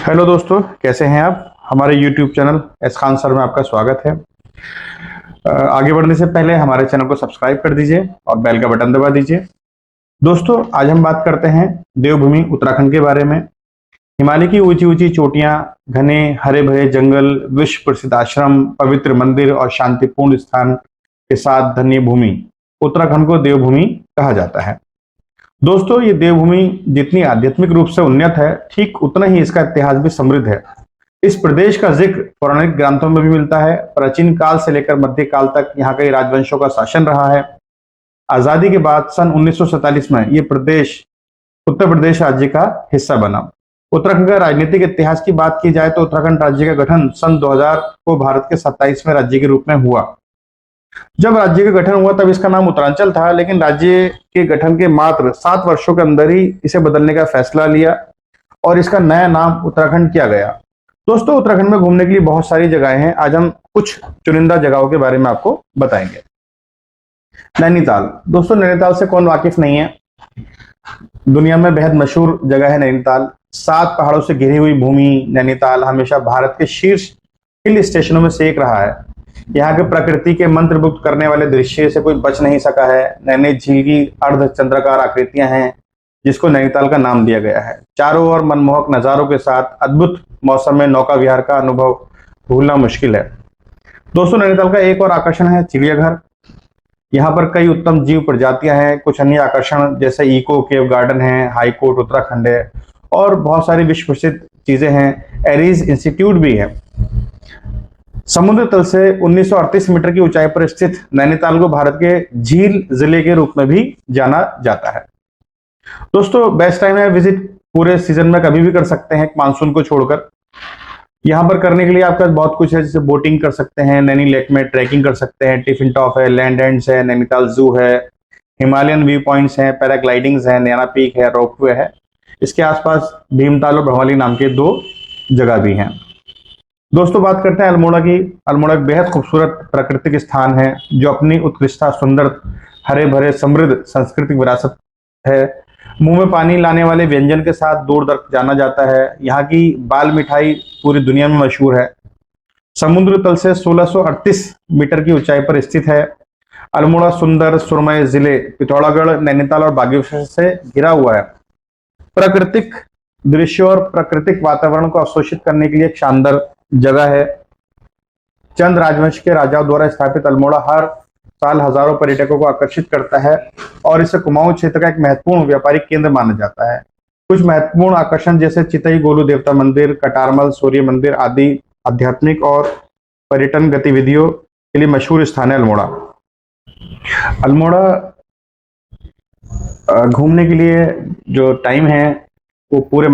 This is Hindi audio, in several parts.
हेलो दोस्तों, कैसे हैं आप। हमारे YouTube channel S Khan sir में आपका स्वागत है। आगे बढ़ने से पहले हमारे चैनल को सब्सक्राइब कर दीजिए और बेल का बटन दबा दीजिए। दोस्तों, आज हम बात करते हैं देवभूमि उत्तराखंड के बारे में। हिमालय की ऊंची ऊंची चोटियां, घने हरे भरे जंगल, विश्व प्रसिद्ध आश्रम, पवित्र मंदिर और शांतिपूर्ण स्थान के साथ धन्य भूमि उत्तराखंड को देवभूमि कहा जाता है। दोस्तों, ये देवभूमि जितनी आध्यात्मिक रूप से उन्नत है, ठीक उतना ही इसका इतिहास भी समृद्ध है। इस प्रदेश का जिक्र पौराणिक ग्रंथों में भी मिलता है। प्राचीन काल से लेकर मध्य काल तक यहाँ कई राजवंशों का शासन रहा है। आजादी के बाद सन 1947 में ये प्रदेश उत्तर प्रदेश राज्य का हिस्सा बना। उत्तराखंड का राजनीतिक इतिहास की बात की जाए तो उत्तराखंड राज्य का गठन सन 2000 को भारत के 27वें राज्य के रूप में हुआ। जब राज्य का गठन हुआ तब इसका नाम उत्तरांचल था, लेकिन राज्य के गठन के मात्र 7 वर्षों के अंदर ही इसे बदलने का फैसला लिया और इसका नया नाम उत्तराखंड किया गया। दोस्तों, उत्तराखंड में घूमने के लिए बहुत सारी जगहें हैं। आज हम कुछ चुनिंदा जगहों के बारे में आपको बताएंगे। नैनीताल। दोस्तों, नैनीताल से कौन वाकिफ नहीं है। दुनिया में बेहद मशहूर जगह है नैनीताल। 7 पहाड़ों से घिरी हुई भूमि नैनीताल हमेशा भारत के शीर्ष हिल स्टेशनों में से एक रहा है। यहाँ के प्रकृति के मंत्रमुग्ध करने वाले दृश्य से कोई बच नहीं सका है। नैनी झील की अर्ध चंद्राकार आकृतियां हैं, जिसको नैनीताल का नाम दिया गया है। चारों ओर मनमोहक नजारों के साथ अद्भुत मौसम में नौका विहार का अनुभव भूलना मुश्किल है। दोस्तों, नैनीताल का एक और आकर्षण है चिड़ियाघर। यहाँ पर कई उत्तम जीव प्रजातियां हैं। कुछ अन्य आकर्षण जैसे इको केव गार्डन है, हाई कोर्ट उत्तराखंड है और बहुत सारी विश्व प्रसिद्ध चीजें हैं। एरीज इंस्टीट्यूट भी है। समुद्र तल से 1938 मीटर की ऊंचाई पर स्थित नैनीताल को भारत के झील जिले के रूप में भी जाना जाता है। दोस्तों, बेस्ट टाइम है विजिट पूरे सीजन में कभी भी कर सकते हैं, मानसून को छोड़कर। यहाँ पर करने के लिए आपका बहुत कुछ है, जैसे बोटिंग कर सकते हैं, नैनी लेक में ट्रैकिंग कर सकते हैं, टिफिन टॉप है, लैंड एंड्स है, नैनीताल जू है, हिमालयन व्यू पॉइंट्स हैं, पैराग्लाइडिंग्स है, नैना पीक है, रोपवे है। इसके आसपास भीमताल और भ्रमली नाम के 2 जगह भी हैं। दोस्तों, बात करते हैं अल्मोड़ा की। अल्मोड़ा एक बेहद खूबसूरत प्राकृतिक स्थान है जो अपनी उत्कृष्टता, सुंदर हरे भरे समृद्ध सांस्कृतिक विरासत है। मुंह में पानी लाने वाले व्यंजन के साथ दूर दर जाना जाता है। यहाँ की बाल मिठाई पूरी दुनिया में मशहूर है। समुद्र तल से 1638 मीटर की ऊंचाई पर स्थित है। अल्मोड़ा सुंदर सुरमय जिले पिथौरागढ़, नैनीताल और बागेश्वर से घिरा हुआ है। प्राकृतिक दृश्यों और प्राकृतिक वातावरण को अवशोषित करने के लिए एक शानदार जगह है। चंद राजवंश के राजाओं द्वारा स्थापित अल्मोड़ा हर साल हजारों पर्यटकों को आकर्षित करता है और इसे कुमाऊं क्षेत्र का एक महत्वपूर्ण व्यापारिक केंद्र माना जाता है। कुछ महत्वपूर्ण आकर्षण जैसे चितई गोलू देवता मंदिर, कटारमल सूर्य मंदिर आदि आध्यात्मिक और पर्यटन गतिविधियों के लिए मशहूर स्थान है अल्मोड़ा। अल्मोड़ा घूमने के लिए जो टाइम है वो पूरे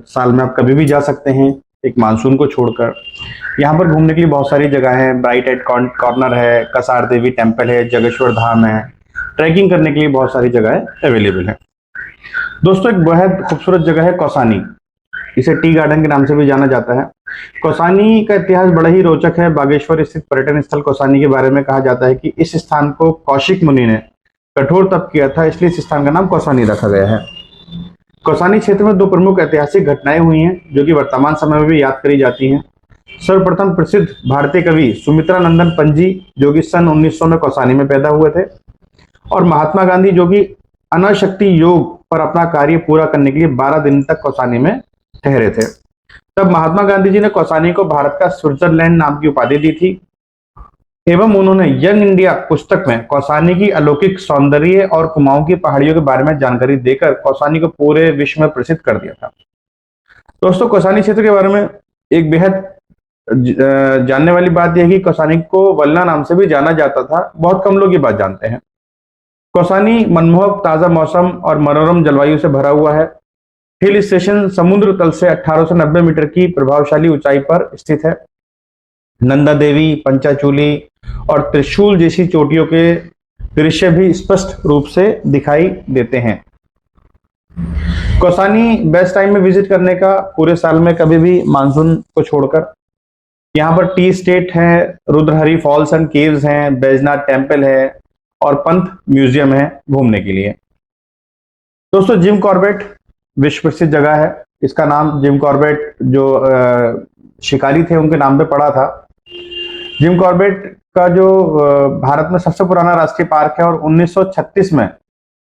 साल में आप कभी भी जा सकते हैं, एक मानसून को छोड़कर। यहाँ पर घूमने के लिए बहुत सारी जगह है। ब्राइट हेड कॉर्नर है, कसार देवी टेम्पल है, जगेश्वर धाम है। ट्रैकिंग करने के लिए बहुत सारी जगह अवेलेबल है। दोस्तों, एक बेहद खूबसूरत जगह है कौसानी। इसे टी गार्डन के नाम से भी जाना जाता है। कौसानी का इतिहास बड़ा ही रोचक है। बागेश्वर स्थित पर्यटन स्थल कौसानी के बारे में कहा जाता है कि इस स्थान को कौशिक मुनि ने कठोर तप किया था, इसलिए इस स्थान का नाम कौसानी रखा गया है। कौसानी क्षेत्र में 2 प्रमुख ऐतिहासिक घटनाएं हुई हैं जो कि वर्तमान समय में भी याद करी जाती हैं। सर्वप्रथम प्रसिद्ध भारतीय कवि सुमित्रा नंदन पंजी, जो कि सन 1900 में कौसानी में पैदा हुए थे, और महात्मा गांधी, जो कि अनाशक्ति योग पर अपना कार्य पूरा करने के लिए 12 दिन तक कौसानी में ठहरे थे। तब महात्मा गांधी जी ने कौसानी को भारत का स्विट्जरलैंड नाम की उपाधि दी थी एवं उन्होंने यंग इंडिया पुस्तक में कौसानी की अलौकिक सौंदर्य और कुमाऊं की पहाड़ियों के बारे में जानकारी देकर कौसानी को पूरे विश्व में प्रसिद्ध कर दिया था। दोस्तों, कौसानी क्षेत्र के बारे में एक बेहद जानने वाली बात यह है कि कौसानी को वलना नाम से भी जाना जाता था। बहुत कम लोग ये बात जानते हैं। कौसानी मनमोहक ताजा मौसम और मनोरम जलवायु से भरा हुआ है। हिल स्टेशन समुद्र तल से 1890 मीटर की प्रभावशाली ऊंचाई पर स्थित है। नंदा देवी, पंचाचूली और त्रिशूल जैसी चोटियों के दृश्य भी स्पष्ट रूप से दिखाई देते हैं। कौसानी बेस्ट टाइम में विजिट करने का पूरे साल में कभी भी मानसून को छोड़कर। यहाँ पर टी स्टेट है, रुद्रहरि फॉल्स एंड केव्स हैं, बैजनाथ टेम्पल है और पंथ म्यूजियम है घूमने के लिए। दोस्तों, जिम कॉर्बेट विश्व प्रसिद्ध जगह है। इसका नाम जिम कॉर्बेट जो शिकारी थे उनके नाम पे पड़ा था। जिम कॉर्बेट का जो भारत में सबसे पुराना राष्ट्रीय पार्क है और 1936 में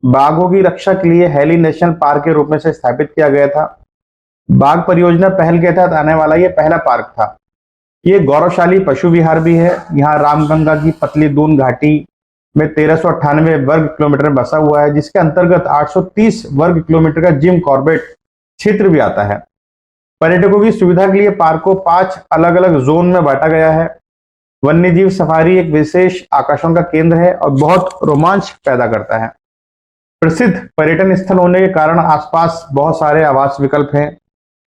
बाघों की रक्षा के लिए हेली नेशनल पार्क के रूप में से स्थापित किया गया था। बाघ परियोजना पहल के तहत आने वाला ये पहला पार्क था। ये गौरवशाली पशु विहार भी है। यहाँ रामगंगा की पतली दून घाटी में 1398 वर्ग किलोमीटर में बसा हुआ है, जिसके अंतर्गत 830 वर्ग किलोमीटर का जिम कॉर्बेट क्षेत्र भी आता है। पर्यटकों की सुविधा के लिए पार्क को 5 अलग अलग जोन में बांटा गया है। वन्यजीव सफारी एक विशेष आकर्षण का केंद्र है और बहुत रोमांच पैदा करता है। प्रसिद्ध पर्यटन स्थल होने के कारण आसपास बहुत सारे आवास विकल्प हैं,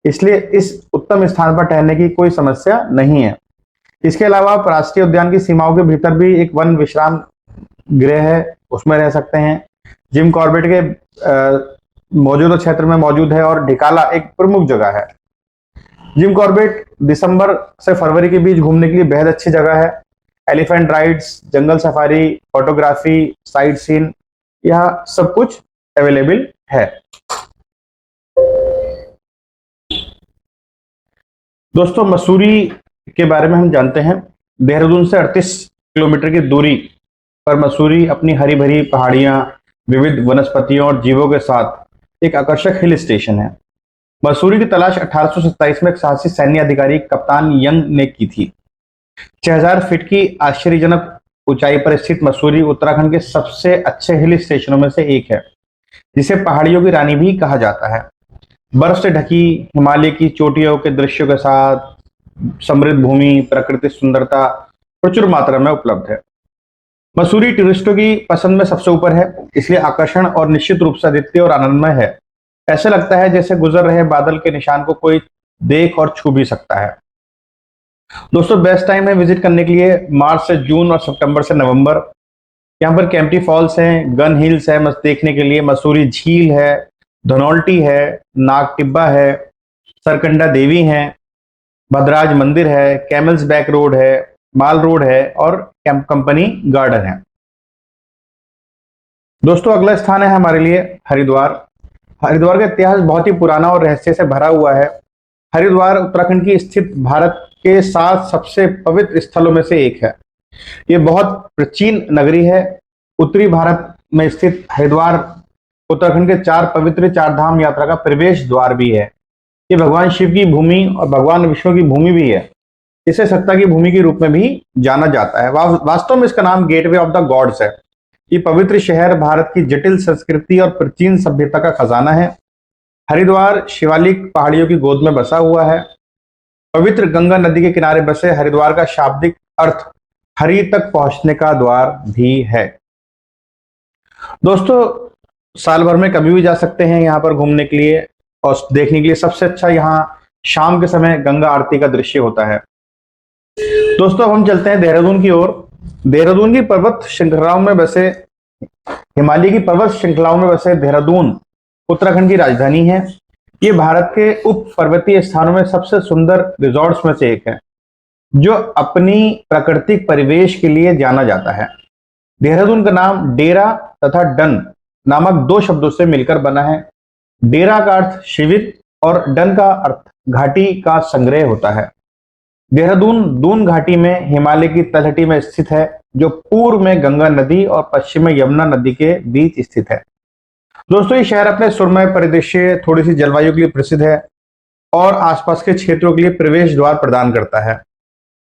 इसलिए इस उत्तम स्थान पर ठहरने की कोई समस्या नहीं है। इसके अलावा राष्ट्रीय उद्यान की सीमाओं के भीतर भी एक वन विश्राम गृह है, उसमें रह सकते हैं। जिम कॉर्बेट के मौजूदा क्षेत्र में मौजूद है और ढिकाला एक प्रमुख जगह है। जिम कॉर्बेट दिसंबर से फरवरी के बीच घूमने के लिए बेहद अच्छी जगह है। एलिफेंट राइड्स, जंगल सफारी, फोटोग्राफी, साइट सीन, यह सब कुछ अवेलेबल है। दोस्तों, मसूरी के बारे में हम जानते हैं। देहरादून से 38 किलोमीटर की दूरी पर मसूरी अपनी हरी भरी पहाड़ियां, विविध वनस्पतियों और जीवों के साथ एक आकर्षक हिल स्टेशन है। मसूरी की तलाश 1827 में एक साहसी सैन्य अधिकारी कप्तान यंग ने की थी। 6000 फीट की आश्चर्यजनक ऊंचाई पर स्थित मसूरी उत्तराखंड के सबसे अच्छे हिल स्टेशनों में से एक है, जिसे पहाड़ियों की रानी भी कहा जाता है। बर्फ से ढकी हिमालय की चोटियों के दृश्यों के साथ समृद्ध भूमि, प्राकृतिक सुंदरता प्रचुर मात्रा में उपलब्ध है। मसूरी टूरिस्टों की पसंद में सबसे ऊपर है, इसलिए आकर्षण और निश्चित रूप से अद्वितीय और आनंदमय है। ऐसा लगता है जैसे गुजर रहे बादल के निशान को कोई देख और छू भी सकता है। दोस्तों, बेस्ट टाइम है विजिट करने के लिए मार्च से जून और सितंबर से नवंबर। यहाँ पर कैंपटी फॉल्स हैं, गन हिल्स है देखने के लिए, मसूरी झील है, धनौल्टी है, नाग टिब्बा है, सरकंडा देवी है, भद्राज मंदिर है, कैमल्स बैक रोड है, माल रोड है और कैंप कंपनी गार्डन है। दोस्तों, अगला स्थान है हमारे लिए हरिद्वार। हरिद्वार का इतिहास बहुत ही पुराना और रहस्य से भरा हुआ है। हरिद्वार उत्तराखंड की स्थित भारत के 7 सबसे पवित्र स्थलों में से एक है। ये बहुत प्राचीन नगरी है। उत्तरी भारत में स्थित हरिद्वार उत्तराखंड के 4 पवित्र 4 धाम यात्रा का प्रवेश द्वार भी है। ये भगवान शिव की भूमि और भगवान विष्णु की भूमि भी है। इसे सत्ता की भूमि के रूप में भी जाना जाता है। वास्तव में इसका नाम गेटवे ऑफ द गॉड्स है। ये पवित्र शहर भारत की जटिल संस्कृति और प्राचीन सभ्यता का खजाना है। हरिद्वार शिवालिक पहाड़ियों की गोद में बसा हुआ है। पवित्र गंगा नदी के किनारे बसे हरिद्वार का शाब्दिक अर्थ हरि तक पहुंचने का द्वार भी है। दोस्तों, साल भर में कभी भी जा सकते हैं यहाँ पर घूमने के लिए और देखने के लिए। सबसे अच्छा यहाँ शाम के समय गंगा आरती का दृश्य होता है। दोस्तों, अब हम चलते हैं देहरादून की ओर। देहरादून की पर्वत श्रृंखलाओं में बसे हिमालय की पर्वत श्रृंखलाओं में बसे देहरादून उत्तराखंड की राजधानी है। ये भारत के उप पर्वतीय स्थानों में सबसे सुंदर रिजॉर्ट्स में से एक है, जो अपनी प्राकृतिक परिवेश के लिए जाना जाता है। देहरादून का नाम डेरा तथा डन नामक 2 शब्दों से मिलकर बना है। डेरा का अर्थ शिविर और डन का अर्थ घाटी का संग्रह होता है। देहरादून दून घाटी में हिमालय की तलहटी में स्थित है, जो पूर्व में गंगा नदी और पश्चिम में यमुना नदी के बीच स्थित है। दोस्तों, ये शहर अपने सुरमय परिदृश्य, थोड़ी सी जलवायु के लिए प्रसिद्ध है और आसपास के क्षेत्रों के लिए प्रवेश द्वार प्रदान करता है।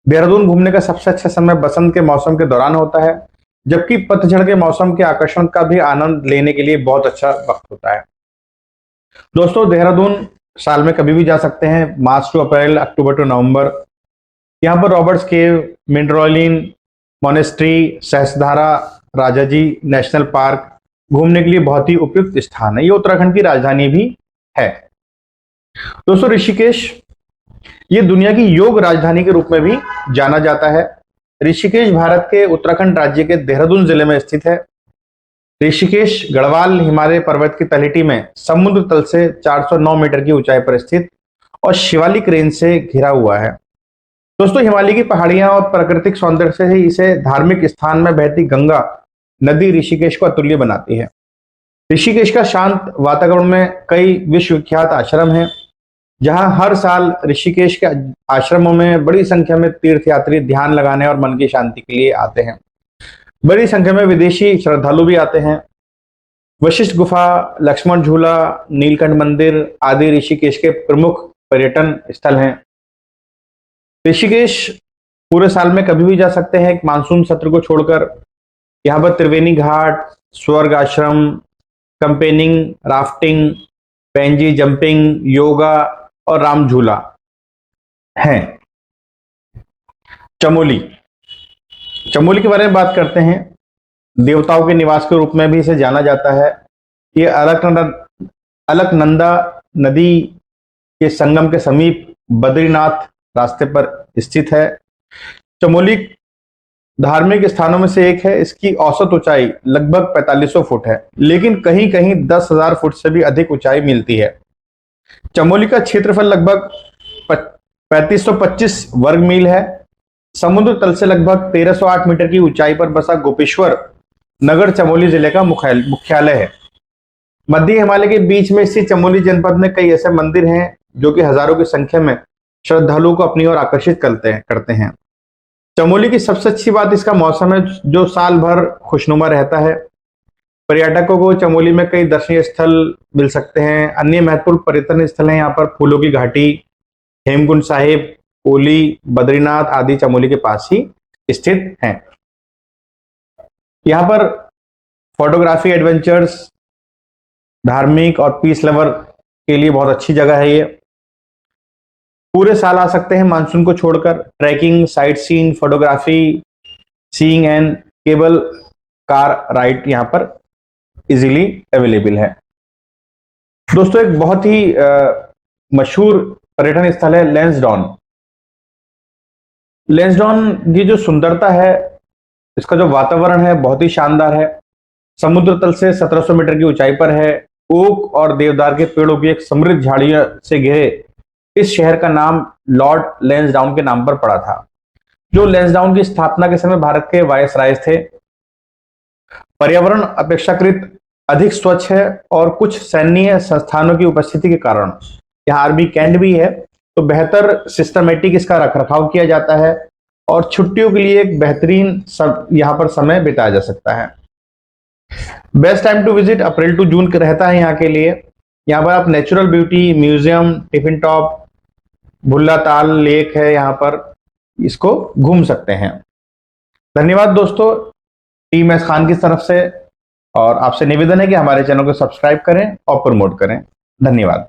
देहरादून घूमने का सबसे अच्छा समय बसंत के मौसम के दौरान होता है, जबकि पतझड़ के मौसम के आकर्षण का भी आनंद लेने के लिए बहुत अच्छा वक्त होता है। दोस्तों, देहरादून साल में कभी भी जा सकते हैं, March two April, October to November. यहाँ पर Roberts cave, Mindrolling monastery, Sahastradhara, Rajaji national park घूमने के लिए बहुत ही उपयुक्त स्थान है। ये उत्तराखंड की राजधानी भी है। दोस्तों, ऋषिकेश, ये दुनिया की योग राजधानी के रूप में भी जाना जाता है। ऋषिकेश भारत के उत्तराखंड राज्य के देहरादून जिले में स्थित है। ऋषिकेश गढ़वाल हिमालय पर्वत की तलहटी में समुद्र तल से 409 मीटर की ऊंचाई पर स्थित और शिवालिक रेंज से घिरा हुआ है। दोस्तों, हिमालय की पहाड़ियां और प्राकृतिक सौंदर्य से ही इसे धार्मिक स्थान में बहती गंगा नदी ऋषिकेश को अतुल्य बनाती है। ऋषिकेश का शांत वातावरण में कई विश्व विख्यात आश्रम हैं, जहां हर साल ऋषिकेश के आश्रमों में बड़ी संख्या में तीर्थयात्री ध्यान लगाने और मन की शांति के लिए आते हैं। बड़ी संख्या में विदेशी श्रद्धालु भी आते हैं। वशिष्ठ गुफा, लक्ष्मण झूला, नीलकंठ मंदिर आदि ऋषिकेश के प्रमुख पर्यटन स्थल हैं। ऋषिकेश पूरे साल में कभी भी जा सकते हैं, एक मानसून सत्र को छोड़कर। यहाँ पर त्रिवेणी घाट, स्वर्ग आश्रम, campaigning, rafting, pansy jumping, yoga और राम झूला है। चमोली, चमोली के बारे में बात करते हैं। देवताओं के निवास के रूप में भी इसे जाना जाता है। ये अलकनंदा नदी के संगम के समीप बद्रीनाथ रास्ते पर स्थित है। चमोली धार्मिक स्थानों में से एक है। इसकी औसत ऊंचाई लगभग 4500 फुट है, लेकिन कहीं कहीं 10,000 फुट से भी अधिक ऊंचाई मिलती है। चमोली का क्षेत्रफल लगभग 3525 वर्ग मील है। समुद्र तल से लगभग 1308 मीटर की ऊंचाई पर बसा गोपेश्वर नगर चमोली जिले का मुख्यालय है। मध्य हिमालय के बीच में स्थित चमोली जनपद में कई ऐसे मंदिर हैं जो कि हजारों की संख्या में श्रद्धालुओं को अपनी ओर आकर्षित करते हैं। चमोली की सबसे अच्छी बात इसका मौसम है, जो साल भर खुशनुमा रहता है। पर्यटकों को चमोली में कई दर्शनीय स्थल मिल सकते हैं। अन्य महत्वपूर्ण पर्यटन स्थल हैं यहाँ पर फूलों की घाटी, हेमकुंड साहिब, ओली, बद्रीनाथ आदि चमोली के पास ही स्थित हैं। यहाँ पर फोटोग्राफी, एडवेंचर्स, धार्मिक और पीस लवर के लिए बहुत अच्छी जगह है ये। पूरे साल आ सकते हैं मानसून को छोड़कर। Trekking, sightseeing, photography, seeing and cable car ride यहाँ पर इजीली अवेलेबल है। दोस्तों, एक बहुत ही मशहूर पर्यटन स्थल है लैंसडाउन। लैंसडाउन की जो सुंदरता है, इसका जो वातावरण है बहुत ही शानदार है। समुद्र तल से 1700 मीटर की ऊंचाई पर है। ओक और देवदार के पेड़ों की एक समृद्ध झाड़ियों से घिरे इस शहर का नाम लॉर्ड लैंसडाउन के नाम पर पड़ा था, जो लैंसडाउन की स्थापना के समय भारत के वायसराय थे। पर्यावरण अपेक्षाकृत अधिक स्वच्छ है और कुछ सैन्य संस्थानों की उपस्थिति के कारण यहाँ आर्मी कैंट भी है, तो बेहतर सिस्टमेटिक इसका रखरखाव किया जाता है और छुट्टियों के लिए एक बेहतरीन यहाँ पर समय बिताया जा सकता है। Best time to visit April to June रहता है यहाँ के लिए। यहाँ पर आप natural beauty, museum, tiffin top, Bhulla Tal lake है, यहाँ पर इसको घूम सकते हैं। धन्यवाद दोस्तों टीम एस खान की तरफ से, और आपसे निवेदन है कि हमारे चैनल को सब्सक्राइब करें और प्रमोट करें। धन्यवाद।